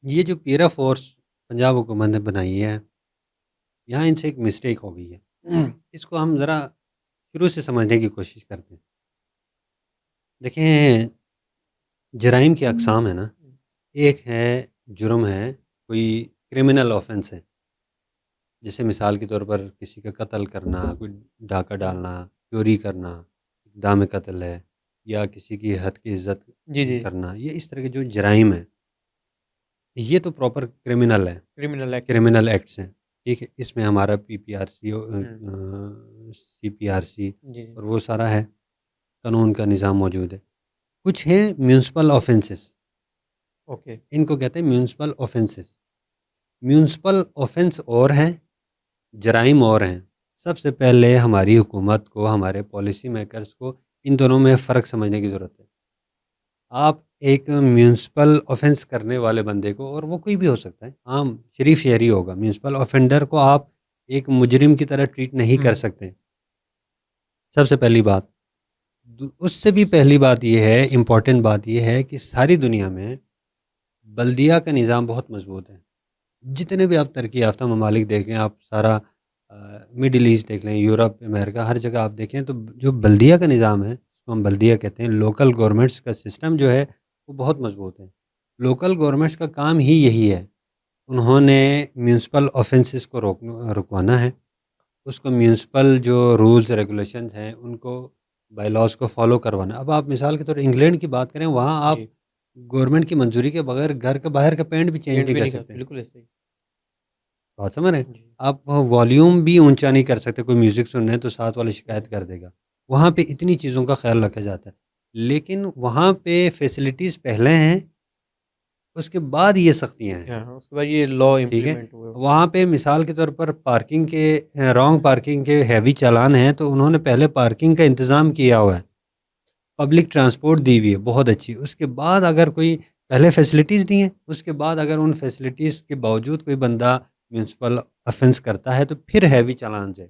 یہ جو پیرا فورس پنجاب حکومت نے بنائی ہے، یہاں ان سے ایک مسٹیک ہو گئی ہے۔ اس کو ہم ذرا شروع سے سمجھنے کی کوشش کرتے ہیں۔ دیکھیں، جرائم کی اقسام ہے نا، ایک ہے جرم ہے، کوئی کرمنل آفینس ہے، جیسے مثال کے طور پر کسی کا قتل کرنا، کوئی ڈاکہ ڈالنا، چوری کرنا، اقدام قتل ہے، یا کسی کی حد کی عزت جی جی کرنا، یہ اس طرح کے جو جرائم ہیں یہ تو پراپر کرمنل ہے، کرمنل ایکٹ میں کرمنل ایکٹس ہیں، ٹھیک ہے۔ اس میں ہمارا پی پی آر سی، سی پی آر سی جی جی اور وہ سارا ہے، قانون کا نظام موجود ہے۔ کچھ ہیں میونسپل آفینسز، اوکے ان کو کہتے ہیں میونسپل آفینسز۔ میونسپل آفینس اور ہیں، جرائم اور ہیں۔ سب سے پہلے ہماری حکومت کو، ہمارے پالیسی میکرز کو ان دونوں میں فرق سمجھنے کی ضرورت ہے۔ آپ ایک میونسپل آفینس کرنے والے بندے کو، اور وہ کوئی بھی ہو سکتا ہے، عام شریف شہری ہوگا، میونسپل آفینڈر کو آپ ایک مجرم کی طرح ٹریٹ نہیں کر سکتے، سب سے پہلی بات۔ اس سے بھی پہلی بات یہ ہے، امپورٹنٹ بات یہ ہے کہ ساری دنیا میں بلدیہ کا نظام بہت مضبوط ہے۔ جتنے بھی آپ ترقی یافتہ ممالک دیکھ لیں، آپ سارا مڈل ایسٹ دیکھ لیں، یورپ، امریکہ، ہر جگہ آپ دیکھیں تو جو بلدیہ کا نظام ہے، اس کو ہم بلدیہ کہتے ہیں، لوکل گورنمنٹس کا سسٹم جو ہے وہ بہت مضبوط ہے۔ لوکل گورنمنٹس کا کام ہی یہی ہے، انہوں نے میونسپل آفینسز کو رکوانا ہے، اس کو میونسپل جو رولز ریگولیشنز ہیں ان کو، بائی لاز کو فالو کروانا ہے۔ اب آپ مثال کے طور انگلینڈ کی بات کریں، وہاں آپ جی گورنمنٹ کی منظوری کے بغیر گھر کا باہر کا پینٹ بھی چینج پینٹ نہیں بھی کر نہیں کرتے، سکتے، بالکل ایسے ہی بات سمجھ رہے ہیں؟ جی آپ والیوم بھی اونچا نہیں کر سکتے، کوئی میوزک سن رہے ہیں تو ساتھ والے شکایت کر دے گا۔ وہاں پہ اتنی چیزوں کا خیال رکھا جاتا ہے، لیکن وہاں پہ فیسلٹیز پہلے ہیں، اس کے بعد یہ سختیاں ہیں، ہاں، اس کے بعد یہ لا ٹھیک ہے۔ امپلیمنٹ ہوئے وہاں پہ مثال کے طور پر پارکنگ کے رانگ پارکنگ کے ہیوی چالان ہیں، تو انہوں نے پہلے پارکنگ کا انتظام کیا ہوا ہے، پبلک ٹرانسپورٹ دی ہوئی ہے بہت اچھی، اس کے بعد اگر کوئی پہلے فیسلٹیز دی ہیں، اس کے بعد اگر ان فیسلٹیز کے باوجود کوئی بندہ میونسپل افینس کرتا ہے تو پھر ہیوی چالان سے،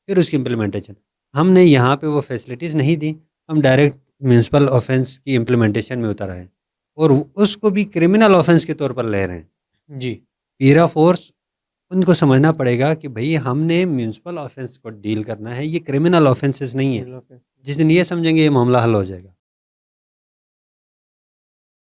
پھر اس کی امپلیمنٹیشن۔ ہم نے یہاں پہ وہ فیسلٹیز نہیں دی، ہم ڈائریکٹ میونسپل آفینس کی امپلیمنٹیشن میں اتر آئے، اور اس کو بھی کرمنل آفینس کے طور پر لے رہے ہیں۔ جی پیرا فورس، ان کو سمجھنا پڑے گا کہ بھئی ہم نے میونسپل آفینس کو ڈیل کرنا ہے، یہ کرمنل آفینسز نہیں ہے۔ کرمنل جس دن یہ سمجھیں گے یہ معاملہ حل ہو جائے گا۔